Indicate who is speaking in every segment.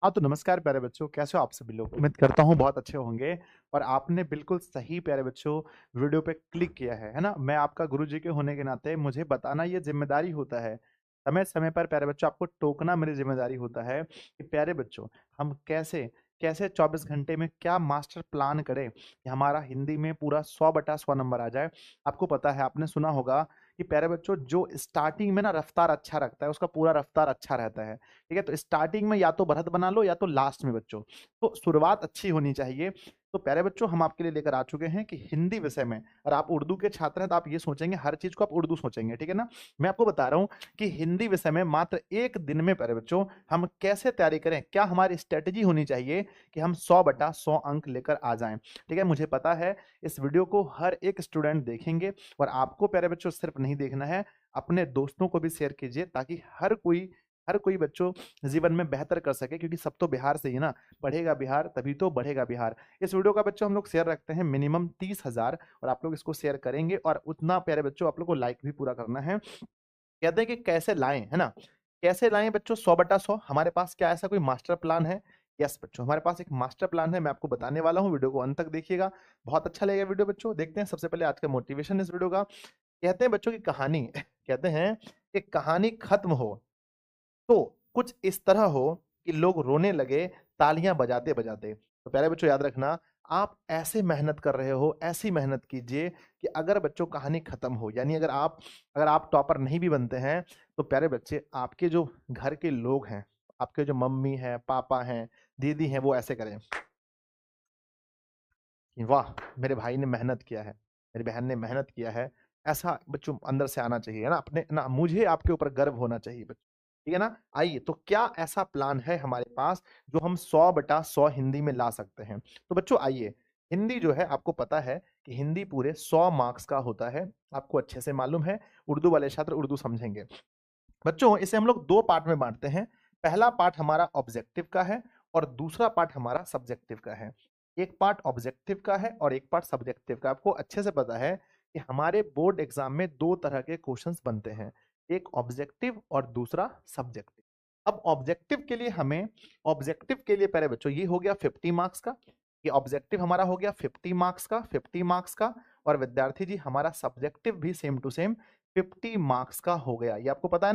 Speaker 1: हाँ, तो नमस्कार प्यारे बच्चों, कैसे हो आप सभी लोग? उम्मीद करता हूँ बहुत अच्छे होंगे और आपने बिल्कुल सही प्यारे बच्चों वीडियो पे क्लिक किया है ना? मैं आपका गुरुजी के होने के नाते मुझे बताना ये ज़िम्मेदारी होता है। समय-समय पर प्यारे बच्चों आपको टोकना मेरी ज़िम्मेदारी होता है कि प्यारे बच्चों हम कैसे कैसे 24 घंटे में क्या मास्टर प्लान करें कि हमारा हिंदी में पूरा 100/100 नंबर आ जाए। आपको पता है आपने सुना होगा कि प्यारे बच्चों जो स्टार्टिंग में ना रफ्तार अच्छा रखता है, उसका पूरा रफ्तार अच्छा रहता है। ठीक है? तो स्टार्टिंग में या तो बढ़त बना लो या तो लास्ट में बच्चों। तो शुरुआत अच्छी होनी चाहिए। तो प्यारे बच्चों हम आपके लिए लेकर आ चुके हैं कि हिंदी विषय में और आप उर्दू के छात्र हैं तो आप ये सोचेंगे हर चीज़ को आप उर्दू सोचेंगे, ठीक है ना? मैं आपको बता रहा हूँ कि हिंदी विषय में मात्र 1 दिन में प्यारे बच्चों हम कैसे तैयारी करें? क्या हमारी स्ट्रैटेजी होनी चाहिए कि हम 100/100 अंक लेकर आ जाएँ? ठीक है? मुझे पता है इस वीडियो को हर एक स्टूडेंट देखेंगे और आपको प्यारे बच्चों सिर्फ नहीं देखना है, अपने दोस्तों को भी शेयर कीजिए ताकि हर कोई बच्चों जीवन में बेहतर कर सके क्योंकि सब तो बिहार से ही ना, पढ़ेगा बिहार तभी तो बढ़ेगा बिहार। इस वीडियो का बच्चों हम लोग शेयर रखते हैं मिनिमम 30,000 और आप लोग इसको शेयर करेंगे और उतना प्यारे बच्चों आप लोग को लाइक भी पूरा करना है। कहते हैं कि कैसे लाएँ, है ना? कैसे लाएँ बच्चों 100/100 हमारे पास क्या ऐसा कोई मास्टर प्लान है? यस बच्चों, हमारे पास एक मास्टर प्लान है, मैं आपको बताने वाला हूँ, वीडियो को अंत तक देखिएगा। बहुत अच्छा लगेगा वीडियो बच्चों। देखते हैं सबसे पहले आज का मोटिवेशन इस वीडियो का। कहते हैं बच्चों की कहानी कहते हैं कि कहानी खत्म हो तो कुछ इस तरह हो कि लोग रोने लगे तालियां बजाते-बजाते। तो प्यारे बच्चों याद रखना, आप ऐसे मेहनत कर रहे हो, ऐसी मेहनत कीजिए कि अगर बच्चों कहानी खत्म हो, यानी अगर आप टॉपर नहीं भी बनते हैं, तो प्यारे बच्चे आपके जो घर के लोग हैं, आपके जो मम्मी हैं, पापा हैं, दीदी हैं, वो ऐसे करें कि वाह! मेरे भाई ने मेहनत किया है, मेरी बहन ने मेहनत किया है। ऐसा बच्चों अंदर से आना चाहिए, है ना? अपने ना मुझे आपके ऊपर गर्व होना चाहिए बच्चों, ठीक है ना? आइए, तो क्या ऐसा प्लान है हमारे पास जो हम 100/100 हिंदी में ला सकते हैं? तो बच्चों आइए, हिंदी जो है आपको पता है कि हिंदी पूरे 100 मार्क्स का होता है, आपको अच्छे से मालूम है, उर्दू वाले छात्र उर्दू समझेंगे। बच्चों इसे हम लोग 2 पार्ट में बाँटते हैं। पहला पार्ट हमारा ऑब्जेक्टिव का है और दूसरा पार्ट हमारा सब्जेक्टिव का है। एक पार्ट ऑब्जेक्टिव का है और एक पार्ट सब्जेक्टिव का। आपको अच्छे से पता है कि हमारे बोर्ड एग्ज़ाम में 2 तरह के क्वेश्चन्स बनते हैं। एक ऑब्जेक्टिव और दूसरा सब्जेक्टिव। अब ऑब्जेक्टिव के लिए पहले बच्चों ये हो गया 50 मार्क्स का। ये ऑब्जेक्टिव हमारा हो गया 50 मार्क्स का और विद्यार्थी जी हमारा सब्जेक्टिव भी सेम टू सेम 50 मार्क्स का हो गया। ये आपको पता है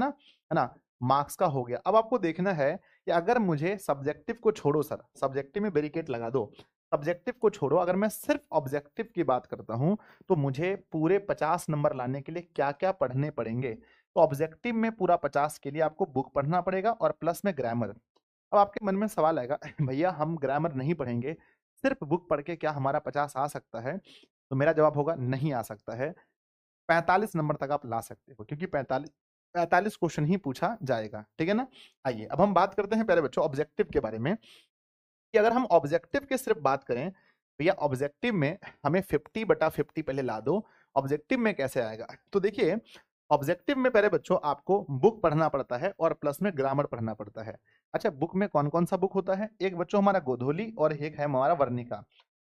Speaker 1: ना? मार्क्स का हो गया। अब आपको देखना है कि अगर मुझे सब्जेक्टिव को छोड़ो सर, सब्जेक्टिव में बैरिकेड लगा दो। सब्जेक्टिव को छोड़ो, अगर मैं सिर्फ ऑब्जेक्टिव की बात करता हूँ, तो मुझे पूरे 50 नंबर लाने के लिए क्या-क्या पढ़ने पड़ेंगे? तो ऑब्जेक्टिव में पूरा 50 के लिए आपको बुक पढ़ना पड़ेगा और प्लस में ग्रामर। अब आपके मन में सवाल आएगा, भैया हम ग्रामर नहीं पढ़ेंगे, सिर्फ बुक पढ़ के क्या हमारा 50 आ सकता है? तो मेरा जवाब होगा नहीं आ सकता है। 45 नंबर तक आप ला सकते हो क्योंकि 45 क्वेश्चन ही पूछा जाएगा, ठीक है ना? आइए, अब हम बात करते हैं प्यारे बच्चों ऑब्जेक्टिव के बारे में कि अगर हम ऑब्जेक्टिव की सिर्फ बात करें, भैया ऑब्जेक्टिव में हमें 50/50 पहले ला दो, ऑब्जेक्टिव में कैसे आएगा? तो देखिए, ऑब्जेक्टिव में पहले बच्चों आपको बुक पढ़ना पड़ता है और प्लस में ग्रामर पढ़ना पड़ता है। अच्छा, बुक में कौन-कौन सा बुक होता है? एक बच्चों हमारा गोधोली और एक है हमारा वर्णिका।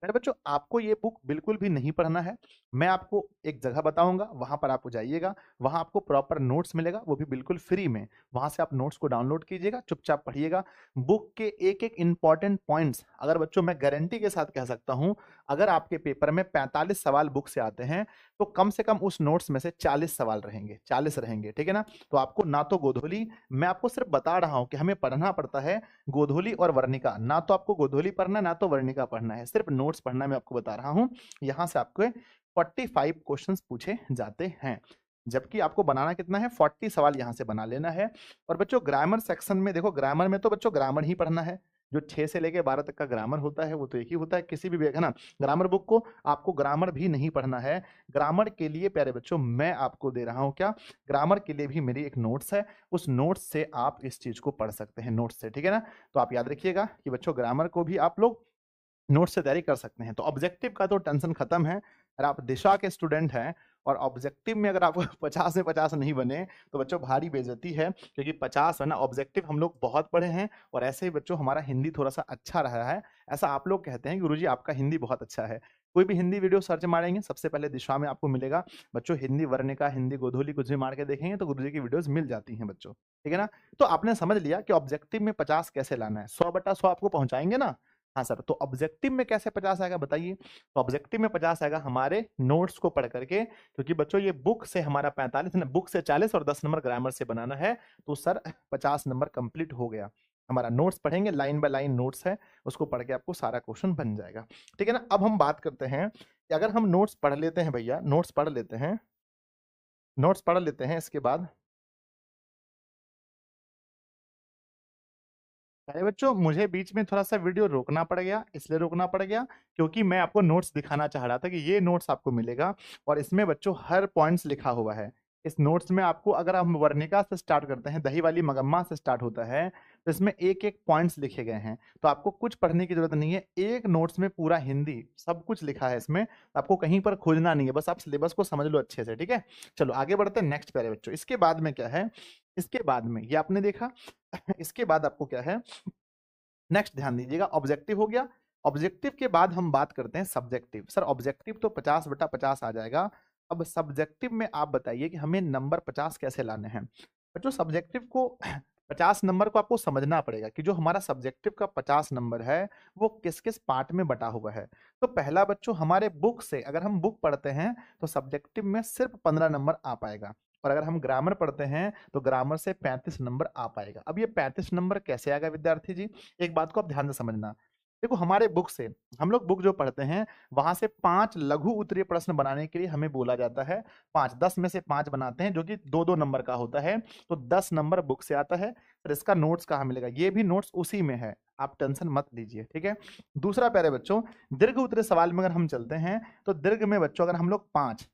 Speaker 1: मेरे बच्चों आपको ये बुक बिल्कुल भी नहीं पढ़ना है। मैं आपको एक जगह बताऊँगा, वहाँ पर आप जाइएगा, वहाँ आपको प्रॉपर नोट्स मिलेगा, वो भी बिल्कुल फ्री में। वहाँ से आप नोट्स को डाउनलोड कीजिएगा, चुपचाप पढ़िएगा। बुक के एक-एक इम्पोर्टेंट पॉइंट्स अगर बच्चों मैं गारंटी के साथ कह सकता हूँ, अगर आपके पेपर में 45 सवाल बुक से आते हैं, तो कम से कम उस नोट्स में से 40 सवाल रहेंगे, 40 रहेंगे, ठीक है ना? तो आपको ना तो गोधूली मैं आपको सिर्फ बता रहा हूँ कि हमें पढ़ना पड़ता है गोधूली और वर्णिका। ना तो आपको गोधूली पढ़ना है, ना तो वर्णिका पढ़ना है, सिर्फ नोट्स पढ़ना है मैं आपको बता रहा हूँ। यहाँ से आपके 45 क्वेश्चंस पूछे जाते हैं। जबकि आपको बनाना कितना है 40 सवाल यहाँ से बना लेना है। और बच्चों ग्रामर सेक्शन में देखो ग्रामर में तो बच्चों ग्रामर ही पढ़ना है। जो 6 से लेके 12 तक का ग्रामर होता है वो तो एक ही होता है किसी भी है ना? ग्रामर बुक को आपको ग्रामर भी नहीं पढ़ना है। ग्रामर के लिए प्यारे बच्चों मैं आपको दे रहा हूँ क्या? ग्रामर के लिए भी मेरी एक नोट्स है। उस नोट्स से आप इस चीज़ को पढ़ सकते हैं नोट्स से, ठीक है ना? तो आप याद रखिएगा कि बच्चों ग्रामर को भी आप लोग नोट से तैयारी कर सकते हैं। तो ऑब्जेक्टिव का तो टेंशन खत्म है। अगर आप दिशा के स्टूडेंट हैं और ऑब्जेक्टिव में अगर आप 50 में 50 नहीं बने, तो बच्चों भारी बेइज़्ज़ती है क्योंकि 50 है ना ऑब्जेक्टिव हम लोग बहुत पढ़े हैं और ऐसे ही बच्चों हमारा हिंदी थोड़ा-सा अच्छा रहा है। ऐसा आप लोग कहते हैं कि गुरुजी आपका हिंदी बहुत अच्छा है। कोई भी हिंदी वीडियो सर्च मारेंगे सबसे पहले दिशा में आपको मिलेगा बच्चों, हिंदी वर्णिका, हिंदी गोधूली कुछ भी मार के देखेंगे तो गुरुजी की वीडियोस मिल जाती हैं बच्चों, ठीक है ना। तो आपने समझ लिया कि ऑब्जेक्टिव में 50 कैसे लाना है, 100/100 आपको पहुंचाएंगे ना। हाँ सर, तो ऑब्जेक्टिव में कैसे 50 आएगा बताइए। तो ऑब्जेक्टिव में 50 आएगा हमारे नोट्स को पढ़ करके, क्योंकि बच्चों ये बुक से हमारा 45 बुक से 40 और 10 नंबर ग्रामर से बनाना है, तो सर 50 नंबर कंप्लीट हो गया। हमारा नोट्स पढ़ेंगे, लाइन बाय लाइन नोट्स है, उसको पढ़ के आपको सारा क्वेश्चन बन जाएगा, ठीक है ना। अब हम बात करते हैं कि अगर हम नोट्स पढ़ लेते हैं भैया, नोट्स पढ़ लेते हैं, नोट्स पढ़ लेते हैं, इसके बाद अरे बच्चों मुझे बीच में थोड़ा सा वीडियो रोकना पड़ गया, इसलिए रोकना पड़ गया क्योंकि मैं आपको नोट्स दिखाना चाह रहा था कि ये नोट्स आपको मिलेगा और इसमें बच्चों हर पॉइंट्स लिखा हुआ है। इस नोट्स में आपको, अगर हम वर्णिका से स्टार्ट करते हैं, दही वाली मगम्मा से स्टार्ट होता है, तो इसमें एक एक पॉइंट्स लिखे गए हैं, तो आपको कुछ पढ़ने की जरूरत नहीं है, एक नोट्स में पूरा हिंदी सब कुछ लिखा है इसमें, आपको कहीं पर खोजना नहीं है, बस आप सिलेबस को समझ लो अच्छे से, ठीक है। चलो आगे बढ़ते हैं नेक्स्ट प्यारे बच्चों। इसके बाद में क्या है, इसके बाद में ये आपने देखा इसके बाद आपको क्या है, नेक्स्ट ध्यान दीजिएगा, ऑब्जेक्टिव हो गया। ऑब्जेक्टिव के बाद हम बात करते हैं सब्जेक्टिव। सर ऑब्जेक्टिव तो 50/50 आ जाएगा, अब सब्जेक्टिव में आप बताइए कि हमें नंबर 50 कैसे लाने हैं। बच्चों सब्जेक्टिव को 50 नंबर को आपको समझना पड़ेगा कि जो हमारा सब्जेक्टिव का 50 नंबर है वो किस किस पार्ट में बटा हुआ है। तो पहला बच्चों, हमारे बुक से अगर हम बुक पढ़ते हैं तो सब्जेक्टिव में सिर्फ 15 नंबर आ पाएगा, और अगर हम ग्रामर पढ़ते हैं तो ग्रामर से 35 नंबर आ पाएगा। अब ये 35 नंबर कैसे आएगा विद्यार्थी जी, एक बात को आप ध्यान से समझना। देखो हमारे बुक से, हम लोग बुक जो पढ़ते हैं वहां से 5 लघु उत्तरीय प्रश्न बनाने के लिए हमें बोला जाता है। 5, 10 में से 5 बनाते हैं जो कि 2-2 नंबर का होता है, तो 10 नंबर बुक से आता है। फिर इसका नोट्स कहाँ मिलेगा, ये भी नोट्स उसी में है, आप टेंशन मत लीजिए, ठीक है। दूसरा प्यारे बच्चों, दीर्घ उत्तरीय सवाल में अगर हम चलते हैं तो दीर्घ में बच्चों अगर हम लोग 5,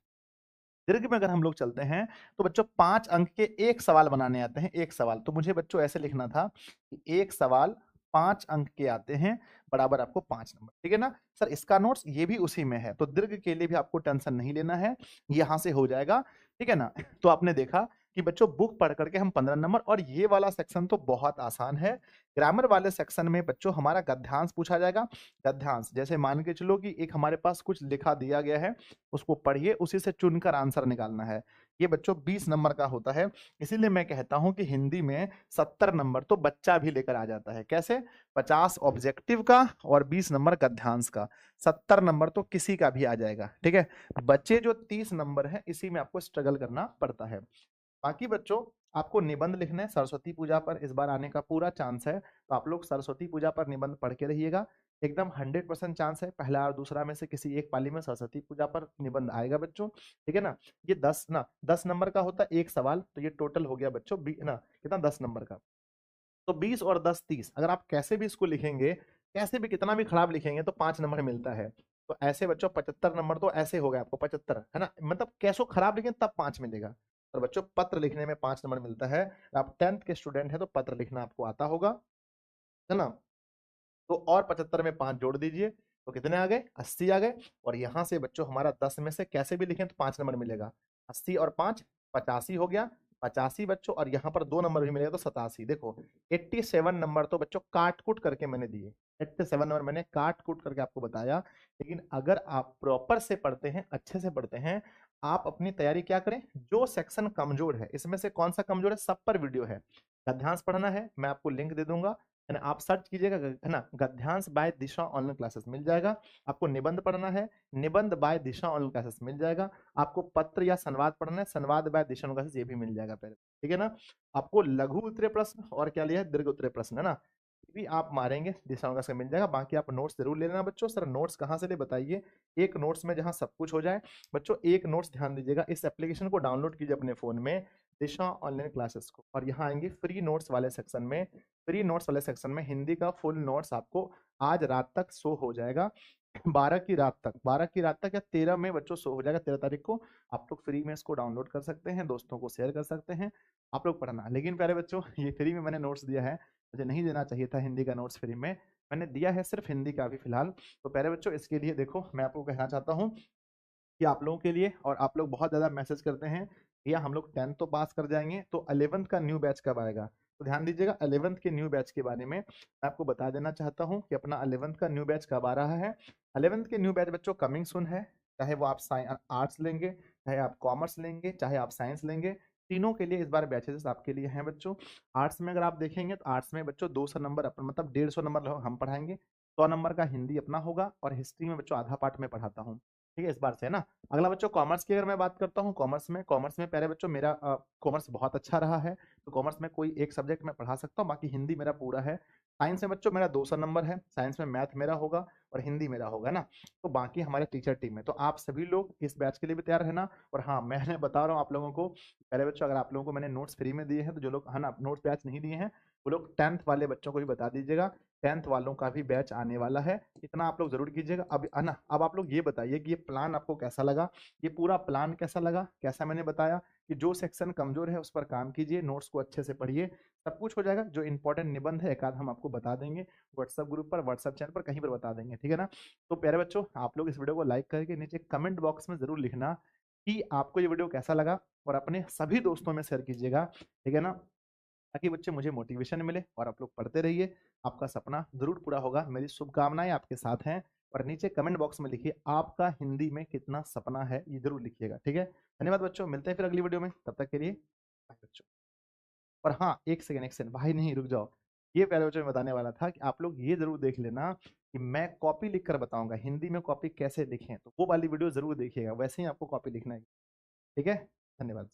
Speaker 1: दीर्घ में अगर हम लोग चलते हैं तो बच्चों 5 अंक के एक सवाल बनाने आते हैं, एक सवाल। तो मुझे बच्चों ऐसे लिखना था कि एक सवाल 5 अंक के आते हैं, बराबर आपको 5 नंबर, ठीक है ना। सर इसका नोट्स ये भी उसी में है, तो दीर्घ के लिए भी आपको टेंशन नहीं लेना है, यहां से हो जाएगा, ठीक है ना। तो आपने देखा कि बच्चों बुक पढ़ करके हम 15 नंबर, और ये वाला सेक्शन तो बहुत आसान है। ग्रामर वाले सेक्शन में बच्चों हमारा गद्यांश पूछा जाएगा। गद्यांश जैसे मान के चलो कि एक हमारे पास कुछ लिखा दिया गया है, उसको पढ़िए, उसी से चुनकर आंसर निकालना है। ये बच्चों 20 नंबर का होता है, इसीलिए मैं कहता हूं कि हिंदी में 70 नंबर तो बच्चा भी लेकर आ जाता है। कैसे, 50 ऑब्जेक्टिव का और 20 नंबर गद्यांश का, 70 नंबर तो किसी का भी आ जाएगा, ठीक है। बच्चे जो 30 नंबर है इसी में आपको स्ट्रगल करना पड़ता है। बाकी बच्चों आपको निबंध लिखना है, सरस्वती पूजा पर इस बार आने का पूरा चांस है, तो आप लोग सरस्वती पूजा पर निबंध पढ़ के रहिएगा, एकदम 100% चांस है, पहला और दूसरा में से किसी एक पाली में सरस्वती पूजा पर निबंध आएगा बच्चों, ठीक है ना। ये 10 नंबर का होता है एक सवाल, तो ये टोटल हो गया बच्चों कितना, 10 नंबर का। तो 20 और 10 30, अगर आप कैसे भी इसको लिखेंगे, कैसे भी कितना भी खराब लिखेंगे तो 5 नंबर मिलता है। तो ऐसे बच्चों 75 नंबर तो ऐसे हो गए आपको, 75 है ना, मतलब कैसो खराब लिखें तब 5 मिलेगा। और बच्चों पत्र लिखने में 5 नंबर मिलता है। आप 10th के स्टूडेंट है तो पत्र लिखना आपको आता होगा, है ना। तो और 75 में 5 जोड़ दीजिए, तो कितने आ गए, 80 आ गए। और यहां से बच्चों हमारा 10 में से कैसे भी लिखें तो 5 नंबर मिलेगा, 80 और 5 85 हो गया, 85 बच्चों, और यहाँ पर 2 नंबर भी मिलेगा तो 87। देखो 87 नंबर तो बच्चों काट कूट करके मैंने दिए, 87 नंबर मैंने काट कूट करके आपको बताया। लेकिन अगर आप प्रॉपर से पढ़ते हैं, अच्छे से पढ़ते हैं, आप अपनी तैयारी क्या करें, जो सेक्शन कमजोर है, इसमें से कौन सा कमजोर है, सब पर वीडियो है। गद्यांश पढ़ना है, मैं आपको लिंक दे दूंगा, है ना, आप सर्च कीजिएगा, है ना, गद्यांश बाय दिशा ऑनलाइन क्लासेस मिल जाएगा। आपको निबंध पढ़ना है, निबंध बाय दिशा ऑनलाइन क्लासेस मिल जाएगा। आपको पत्र या संवाद पढ़ना है, संवाद बाय दिशा ऑनलाइन क्लासेस, ये भी मिल जाएगा पहले, ठीक है ना। आपको लघु उत्तरीय प्रश्न और क्या लिया है, दीर्घ उत्तरीय प्रश्न, है ना, ये भी आप मारेंगे दिशा ऑनलाइन क्लासेस मिल जाएगा। बाकी आप नोट्स जरूर ले लेना बच्चों। सर नोट्स कहाँ से ले बताइए, एक नोट्स में जहाँ सब कुछ हो जाए बच्चों, एक नोट्स ध्यान दीजिएगा, इस एप्लीकेशन को डाउनलोड कीजिए अपने फोन में, दिशा ऑनलाइन क्लासेस को, और यहाँ आएंगे फ्री नोट्स वाले सेक्शन में। फ्री नोट्स वाले सेक्शन में हिंदी का फुल नोट्स आपको आज रात तक शो हो जाएगा, 12 की रात तक, 12 की रात तक या 13 में बच्चों शो हो जाएगा, 13 तारीख को। आप लोग फ्री में इसको डाउनलोड कर सकते हैं, दोस्तों को शेयर कर सकते हैं, आप लोग पढ़ना। लेकिन प्यारे बच्चों ये फ्री में मैंने नोट्स दिया है, मुझे नहीं देना चाहिए था हिंदी का नोट्स फ्री में, मैंने दिया है सिर्फ हिंदी का अभी फिलहाल। तो प्यारे बच्चों इसके लिए देखो मैं आपको कहना चाहता हूँ कि आप लोगों के लिए, और आप लोग बहुत ज़्यादा मैसेज करते हैं भैया हम लोग 10th तो पास कर जाएंगे, तो 11th का न्यू बैच कब आएगा। तो ध्यान दीजिएगा 11th के न्यू बैच के बारे में मैं आपको बता देना चाहता हूँ कि अपना 11th का न्यू बैच कब आ रहा है। 11th के न्यू बैच बच्चों कमिंग सून है। चाहे वो आप आर्ट्स लेंगे, चाहे आप कॉमर्स लेंगे, चाहे आप साइंस लेंगे, तीनों के लिए इस बार बैचेस आपके लिए हैं बच्चों। आर्ट्स में अगर आप देखेंगे तो आर्ट्स में बच्चों 200 नंबर अपन मतलब 150 नंबर हम पढ़ाएंगे। 100 नंबर का हिंदी अपना होगा और हिस्ट्री में बच्चों आधा पार्ट में पढ़ाता हूँ। ठीक है, इस बार से है ना। अगला बच्चों कॉमर्स की अगर मैं बात करता हूँ, कॉमर्स में प्यारे बच्चों मेरा कॉमर्स बहुत अच्छा रहा है। तो कॉमर्स में कोई एक सब्जेक्ट मैं पढ़ा सकता हूँ, बाकी हिंदी मेरा पूरा है। साइंस में बच्चों मेरा 200 नंबर है, साइंस में मैथ मेरा होगा और हिंदी मेरा होगा ना। तो बाकी हमारे टीचर टीम है, तो आप सभी लोग इस बैच के लिए भी तैयार है ना। और हाँ, मैंने बता रहा हूँ आप लोगों को, पहले बच्चों अगर आप लोगों को मैंने नोट्स फ्री में दिए हैं, तो जो लोग है ना नोट्स बैच नहीं दिए हैं, वो लोग 10th वाले बच्चों को भी बता दीजिएगा। 10th वालों का भी बैच आने वाला है, इतना आप लोग जरूर कीजिएगा। अब है ना, अब आप लोग ये बताइए कि ये प्लान आपको कैसा लगा, ये पूरा प्लान कैसा लगा, कैसा मैंने बताया कि जो सेक्शन कमजोर है उस पर काम कीजिए, नोट्स को अच्छे से पढ़िए, सब कुछ हो जाएगा। जो इंपॉर्टेंट निबंध है एक आध हम आपको बता देंगे व्हाट्सएप ग्रुप पर, व्हाट्सएप चैनल पर, कहीं पर बता देंगे, ठीक है ना। तो प्यारे बच्चों, आप लोग इस वीडियो को लाइक करके नीचे कमेंट बॉक्स में जरूर लिखना कि आपको ये वीडियो कैसा लगा, और अपने सभी दोस्तों में शेयर कीजिएगा, ठीक है ना, ताकि बच्चे मुझे मोटिवेशन मिले और आप लोग पढ़ते रहिए। आपका सपना जरूर पूरा होगा, मेरी शुभकामनाएं आपके साथ हैं। और नीचे कमेंट बॉक्स में लिखिए आपका हिंदी में कितना सपना है, ये जरूर लिखिएगा, ठीक है। धन्यवाद बच्चों, मिलते हैं फिर अगली वीडियो में, तब तक के लिए बाय बच्चों। और हाँ, एक सेकंड भाई, नहीं रुक जाओ। ये प्यारे बच्चों में बताने वाला था कि आप लोग ये जरूर देख लेना कि मैं कॉपी लिख कर बताऊंगा हिंदी में कॉपी कैसे लिखें, तो वो वाली वीडियो जरूर देखिएगा, वैसे ही आपको कॉपी लिखना है, ठीक है। धन्यवाद।